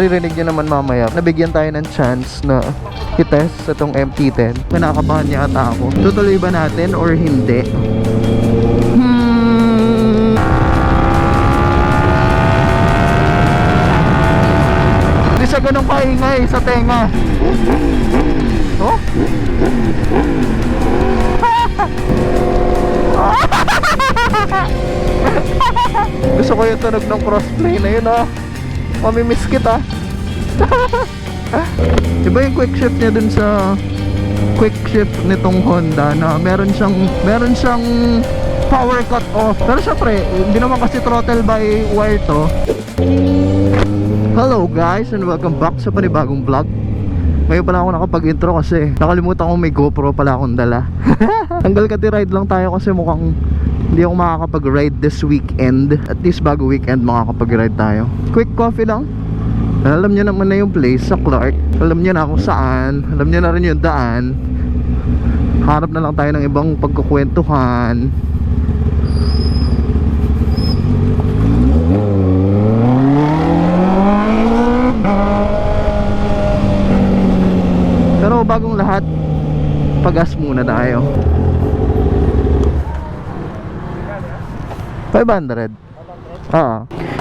Maririnig nyo naman mamaya. Nabigyan tayo ng chance na i-test sa itong MT-10. Kinakabahan niya ata ako. Tutuloy ba natin or hindi? Hindi siya ganun kaingay sa tenga. Oh? Gusto ko yung tunog ng crossplay na yun, oh. Mamimiss kita. Diba yung quick shift niya dun sa quick shift nitong Honda na meron siyang power cut off. Pero syempre, hindi naman kasi throttle by wire to. Hello guys and welcome back sa panibagong vlog. Ngayon pala ako nakapag-intro kasi nakalimutan ko may GoPro pala akong dala. Tanggal kati ride lang tayo kasi mukhang hindi ako makakapag-ride this weekend. At least bago weekend makakapag-ride tayo. Quick coffee lang. Alam nyo naman na yung place sa Clark. Alam nyo na kung saan. Alam nyo na rin yung daan. Harap na lang tayo ng ibang pagkukwentuhan. Pero bagong lahat, pagas muna tayo. 500.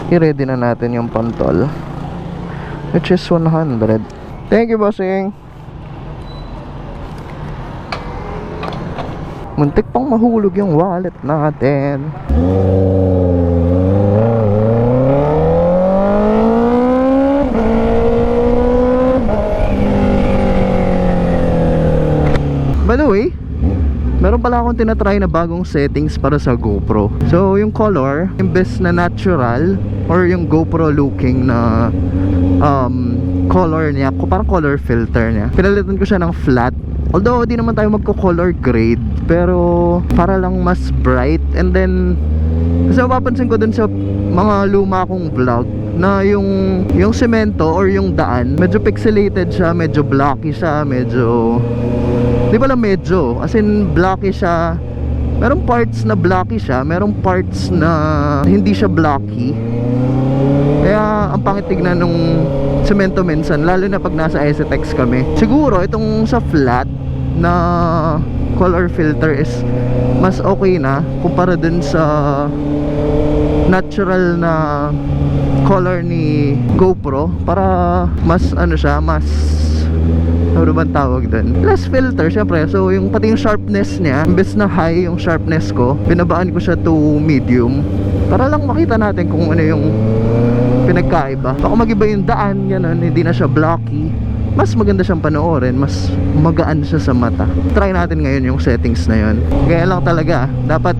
I-ready na natin yung pantol, which is 100. Thank you, bossing. Muntik pang mahulog yung wallet natin. By the way, meron pala akong tinatry na bagong settings para sa GoPro. So yung color, imbes na natural or yung GoPro looking na color niya, parang color filter niya, pinalitan ko siya ng flat. Although di naman tayo magko-color grade, pero para lang mas bright. And then kasi mapapansin ko dun sa mga luma kong vlog na yung semento or yung daan, medyo pixelated siya, medyo blocky siya, medyo di ba lang medyo, as in blocky siya. Merong parts na blocky siya, merong parts na hindi siya blocky. Kaya ang pangit tignan nung semento minsan, lalo na pag nasa STX kami. Siguro itong sa flat na color filter is mas okay na kumpara dun sa natural na color ni GoPro. Para mas ano siya, mas ano ba tawag doon? Less filter syempre. So yung pati yung sharpness niya, imbes na high yung sharpness ko, binabaan ko siya to medium para lang makita natin kung ano yung pinagkaiba. Baka magiba yung daan, ganun, hindi na siya blocky. Mas maganda siyang panoorin, mas magaan siya sa mata. Try natin ngayon yung settings na yun. Kaya lang talaga, dapat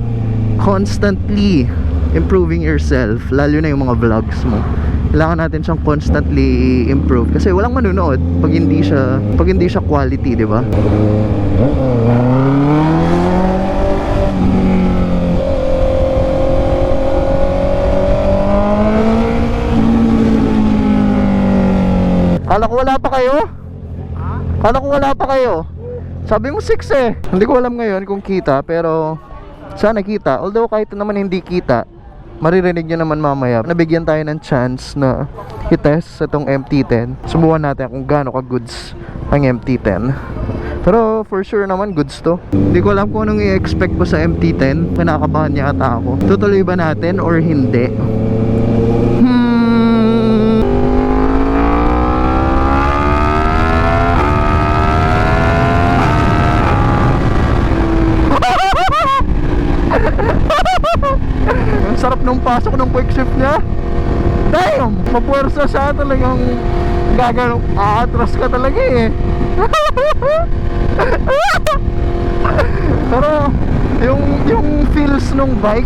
constantly improving yourself, lalo na yung mga vlogs mo. Kailangan natin siyang constantly improve kasi walang manunood pag hindi siya quality, di ba? Kala ko wala pa kayo? Kala ko wala pa kayo? Sabi mo 6 eh. Hindi ko alam ngayon kung kita, pero sana kita. Although kahit naman hindi kita, maririnig nyo naman mamaya. Nabigyan tayo ng chance na i-test sa itong MT-10. Subukan natin kung gaano ka-goods ang MT-10. Pero for sure naman goods to. Hindi ko alam kung anong i-expect ko sa MT-10. Kinakabahan niya ata ako. Tutuloy ba natin or hindi? Sarap nung pasok ng quick shift niya. Damn! Mapuwersa siya, talagang gagano, aatras ka talaga eh. Pero yung feels nung bike,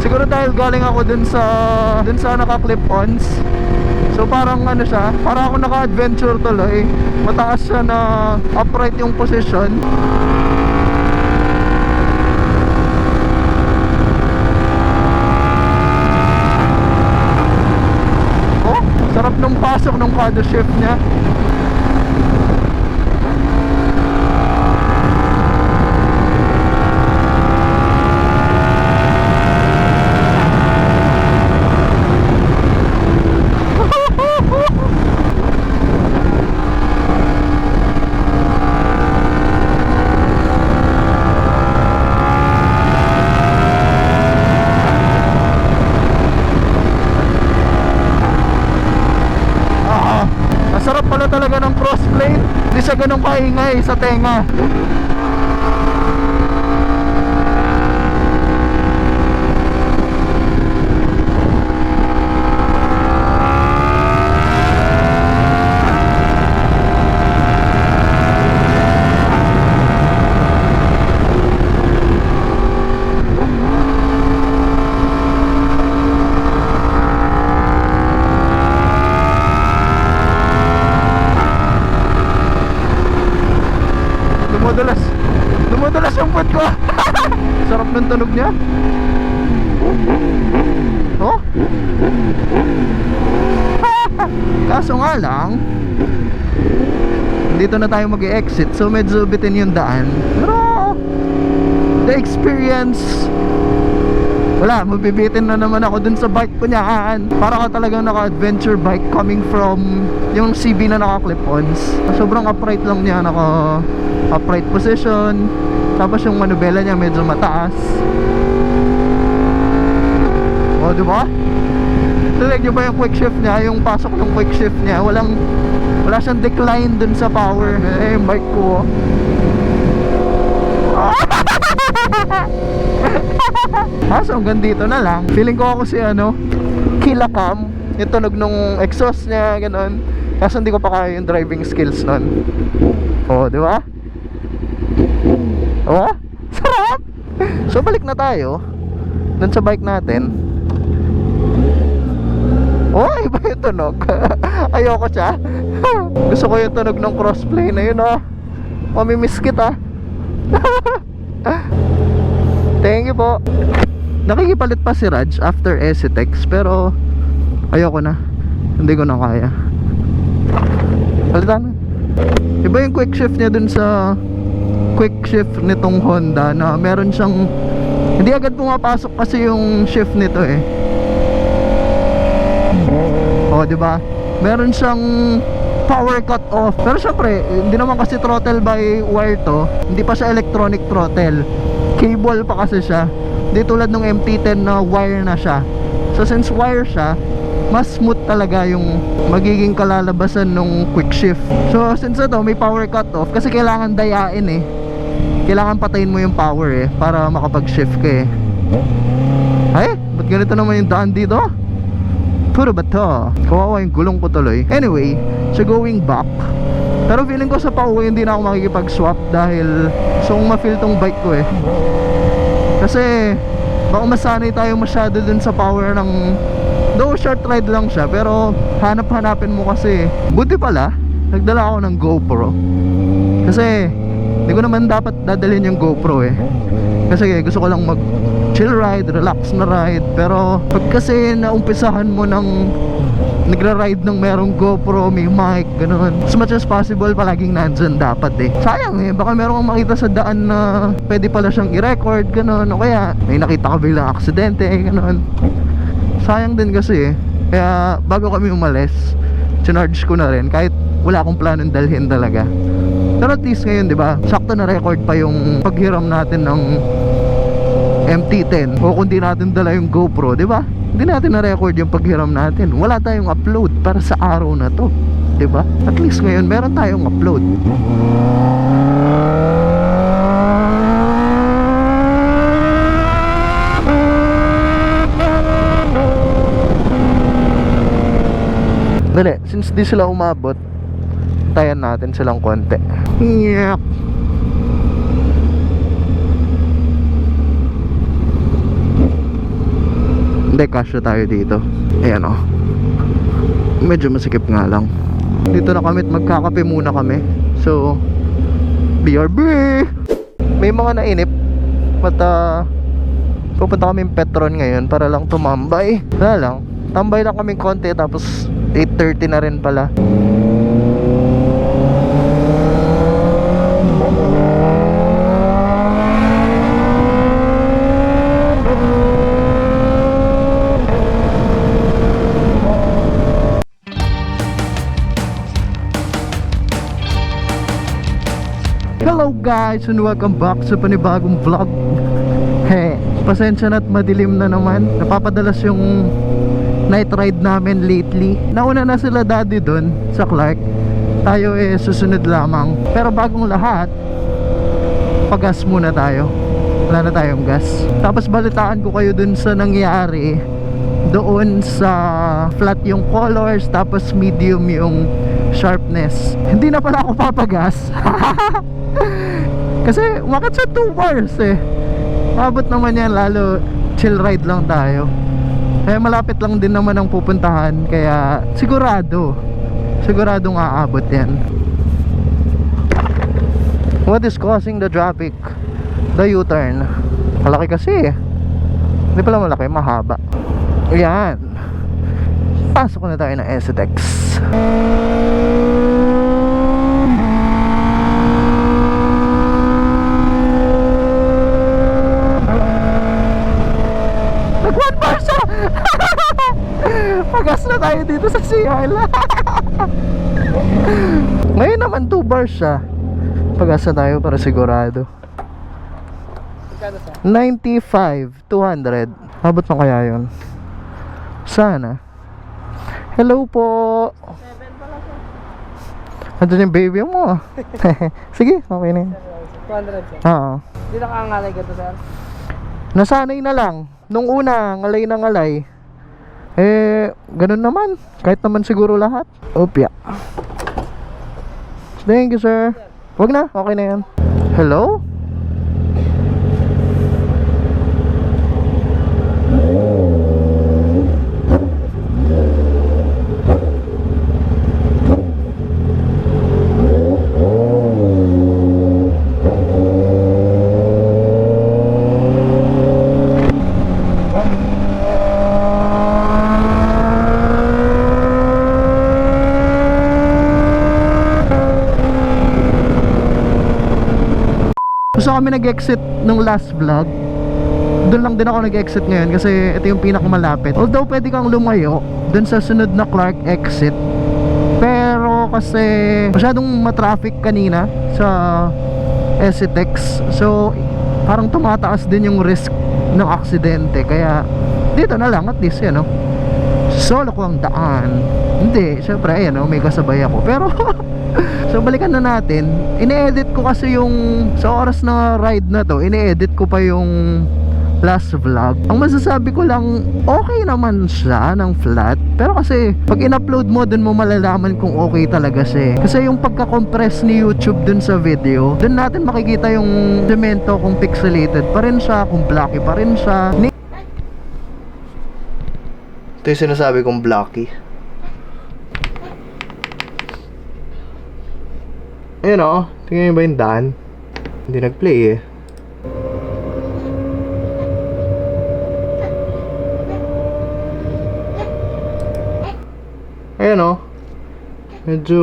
siguro dahil galing ako dun sa naka-clip-ons. So parang ano siya, parang ako naka-adventure tuloy. Mataas siya na upright yung position. Sarap nung pasok nung kada shift niya. ganun kaingay sa tenga. Dumudulas yung puwet ko. Sarap ng tunog niya. Oh. Kaso nga lang, dito na tayo mag-e-exit, so medyo bitin yung daan. Pero the experience, wala, mabibitin na naman ako dun sa bike ko niyaan. Para ka talagang naka-adventure bike coming from yung CB na naka-clip-ons. Sobrang upright lang niya, naka-upright position. Tapos yung manubela niya medyo mataas. O, diba? Tinig nyo ba yung quick shift niya? Yung pasok ng quick shift niya, wala siyang decline dun sa power. Eh, yung bike ko, so hanggang dito na lang. Feeling ko ako si Kilakam, yung tunog nung exhaust niya, ganun. Kaso hindi ko pa kaya yung driving skills nun. Oh, di ba? Oh, sarap! So balik na tayo dun sa bike natin. Oh, iba yung tunog. Ayoko siya. Gusto ko yung tunog ng crossplay na yun, oh. Mamimiss kita. Thank you po. Nakikipalit pa si Raj after Esitex, pero ayoko na. Hindi ko na kaya. Palitan na. Iba yung quick shift niya dun sa quick shift nitong Honda, na meron siyang, hindi agad pumapasok kasi yung shift nito eh. Oh, di ba? Meron siyang power cut off. Pero syempre, hindi naman kasi throttle by wire to. Hindi pa siya electronic throttle. Cable pa kasi siya. Hindi tulad ng MT-10 na wire na siya. So since wire siya, mas smooth talaga yung magiging kalalabasan ng quick shift. So since ito may power cut off, kasi kailangan dayain eh. Kailangan patayin mo yung power eh, para makapag-shift ka eh. Ay, ba't ganito naman yung daan dito? Puro ba to? Kawawa yung gulong ko tuloy. Anyway, so going back, pero feeling ko sa pauwi hindi na ako makikipag-swap dahil gusto kong ma-feel tong bike ko eh. Kasi baka masanay tayo masyado dun sa power ng, though short ride lang siya, pero hanap-hanapin mo kasi. Buti pala nagdala ako ng GoPro, kasi hindi ko naman dapat dadalhin yung GoPro eh. Kasi gusto ko lang mag chill ride, relax na ride. Pero pag kasi naumpisahan mo ng nagra-ride ng merong GoPro, may mic, gano'n, as much as possible palaging nandyan dapat eh. Sayang eh, baka meron kang makita sa daan na pwede pala siyang i-record, gano'n. O kaya may nakita ka bilang aksidente, gano'n. Sayang din kasi eh. Kaya bago kami umalis, chinarge ko na rin, kahit wala akong planong dalhin talaga. Pero at least ngayon, di ba, sakto na record pa yung paghiram natin ng MT-10. O kung di natin dala yung GoPro, di ba? Hindi natin na-record yung paghiram natin. Wala tayong upload para sa araw na to, di ba? At least ngayon, meron tayong upload. Dali, since di sila umabot, tayan natin silang konti. Yep. Hindi, kasya tayo dito. Ayan o. Medyo masikip nga lang. Dito na kami at magkakape muna kami. So, BRB! May mga nainip. But, pupunta kami Petron ngayon para lang tumambay. Wala lang. Tambay lang kami konti, tapos 8:30 na rin pala. Hello guys and welcome back sa panibagong vlog. Pasensya na't madilim na naman. Napapadalas yung night ride namin lately. Nauna na sila daddy dun sa Clark. tayo susunod lamang. Pero bagong lahat, pagas muna tayo. Wala na tayong gas. Tapos balitaan ko kayo dun sa nangyari doon sa flat yung colors, tapos medium yung sharpness. Hindi na pala ako papagas. Kasi umakit sa 2 bars Abot naman yan, lalo chill ride lang tayo. Kaya malapit lang din naman ang pupuntahan. Kaya siguradong aabot yan. What is causing the traffic? The U-turn. Malaki kasi Hindi pala malaki, mahaba. Ayan. Pasok na tayo ng STX. Nag-1 bar siya! Pagas na tayo dito sa CL. Ngayon naman 2 bars siya. Pagas na tayo para sigurado. 95, 200. Abot na kaya yun? Sana. Hello po. 7 pala sir. Andun yung baby mo. Sige, okay na yun. 200 sir. Oo. Hindi na kaangalay ka to sir. Nasanay na lang. Nung una, ngalay na ngalay. Ganun naman. Kahit naman siguro lahat. Opya. Thank you sir. Wag na, okay na yan. Hello? So kami nag-exit nung last vlog. Doon lang din ako nag-exit ngayon kasi ito yung pinakamalapit. Although pwede kang lumayo doon sa sunod na Clark exit, pero kasi masyadong matraffic kanina sa SCTEX. So parang tumataas din yung risk ng aksidente. Kaya dito na lang, at least yan, no? Solo ko ang daan. Hindi, syempre ayan, no? May kasabay ako. Pero so balikan na natin. Ine-edit ko kasi yung sa oras na ride na to, ine-edit ko pa yung last vlog. Ang masasabi ko lang, okay naman siya ng flat. Pero kasi pag in-upload mo, dun mo malalaman kung okay talaga siya. Kasi yung pagka-compress ni YouTube dun sa video, dun natin makikita yung semento kung pixelated pa rin siya, kung blocky pa rin siya. Ito yung sinasabi kong blocky. Ayun o, tingnan nyo ba yung daan? Hindi nag-play eh. Ayun o, medyo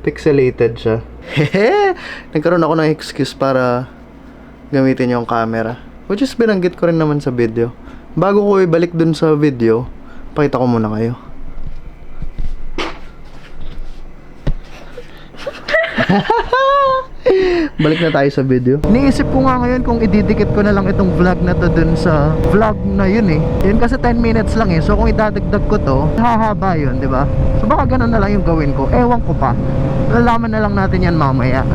pixelated siya. Hehe, nagkaroon ako ng excuse para gamitin yung camera, which is binanggit ko rin naman sa video. Bago ko ibalik dun sa video, pakita ko muna kayo. Balik na tayo sa video. Niisip ko nga ngayon kung ididikit ko na lang itong vlog na to dun sa vlog na yun eh. Yun kasi 10 minutes lang eh. So kung idadagdag ko to, hahaba yun, di ba? So baka ganun na lang yung gawin ko. Ewan ko pa. Lalaman na lang natin yan mamaya.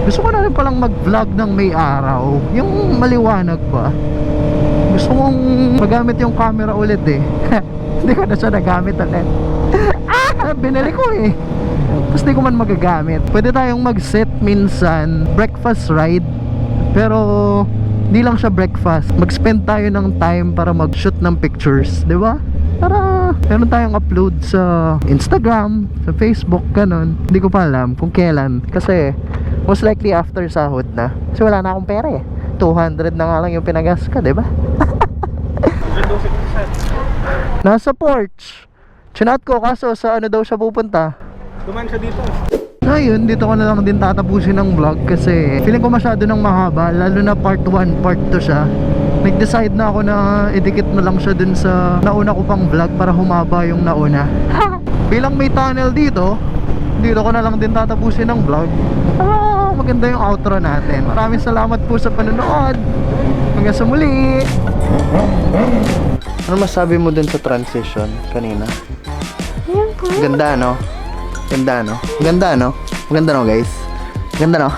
Gusto ko na rin palang mag-vlog ng may araw. Yung maliwanag pa. Gusto kong magamit yung camera ulit eh. Hindi ko na siya nagamit ulit. Binili ko eh. Tapos di ko man magagamit. Pwede tayong mag-set minsan breakfast ride. Pero hindi lang siya breakfast. Mag-spend tayo ng time para mag-shoot ng pictures, di ba? Para meron tayong upload sa Instagram, sa Facebook, ganun. Hindi ko pa alam kung kailan. Kasi most likely after sahod na. Kasi wala na akong pera eh. 200 na nga lang yung pinagas ka, di ba? Nasa porch. Chinat ko kaso sa ano daw siya pupunta. Duman siya dito. Ayun, dito ko na lang din tatapusin ng vlog kasi feeling ko masyado nang mahaba, lalo na part 1, part 2 siya. Nag-decide na ako na idikit na lang siya dun sa nauna ko pang vlog para humaba yung nauna. Bilang may tunnel dito, dito ko na lang din tatapusin ng vlog. Maganda yung outro natin. Maraming salamat po sa panonood. Hanggang sa muli. Ano masabi mo dun sa transition kanina? Ayan po. Ganda, no? Ganda, no? Ganda, no? Ganda, no, guys? Ganda, no?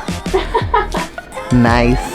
Nice.